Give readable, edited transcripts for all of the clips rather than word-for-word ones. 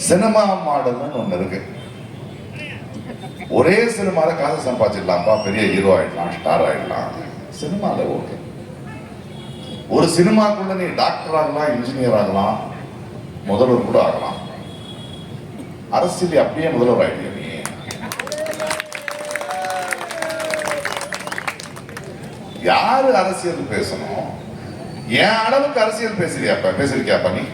Cinema மாடல்னு ஒண்ணு இருக்கு. ஒரே சினிமால காசு சம்பாதிச்சிடலாம்ப்பா, பெரிய ஹீரோ ஆயிடலாம், ஸ்டார் ஆயிடலாம். சினிமால ஓகே. ஒரு சினிமாக்குள்ள நீ டாக்டர் ஆகலாம், இன்ஜினியர் ஆகலாம், முதல்வர் கூட ஆகலாம். அரசியல் அப்படியே முதல்வர் ஆயிடுங்க நீ. யாரு அரசியல் பேசணும்? என் அளவுக்கு அரசியல் பேசிருக்கியாப்பா நீ?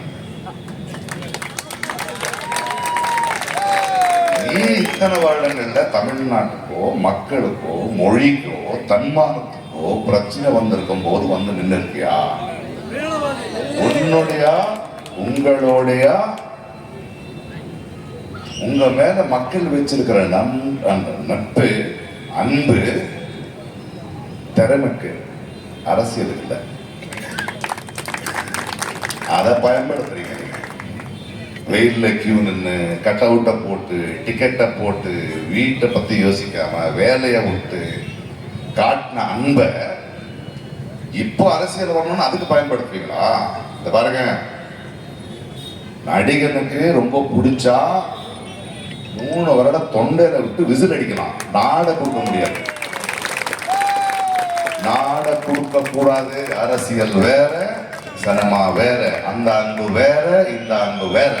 நீ இத்தனை வருடங்கள்ல தமிழ்நாட்டுக்கோ, மக்களுக்கோ, மொழிக்கோ, தன்மானத்துக்கோ பிரச்சனை வந்திருக்கும் போது வந்து நின்று இருக்கியா? உங்களுடைய உங்க மேல மக்கள் வச்சிருக்கிற நட்பு, அன்பு, திறமைக்கு அரசியல் இல்லை. அதை பயன்படுத்துறீங்க. வெயில்ல கியூ நின்று கட் அவுட்டை போட்டு, டிக்கெட்டை போட்டு, வீட்டை பத்தி யோசிக்காம வேலையை விட்டு காட்டின அன்பை இப்போ அரசியல் வரணும்னு அதுக்கு பயன்படுத்துவீங்களா? இந்த பாருங்க, நடிகனுக்கு ரொம்ப பிடிச்சா 3 வருடம் தொண்டையில விட்டு விசில் அடிக்கலாம், நாட கொடுக்க முடியாது. நாட கொடுக்க கூடாது. அரசியல் வேற, சினிமா வேற. அந்த அன்பு வேற, இந்த அன்பு வேற.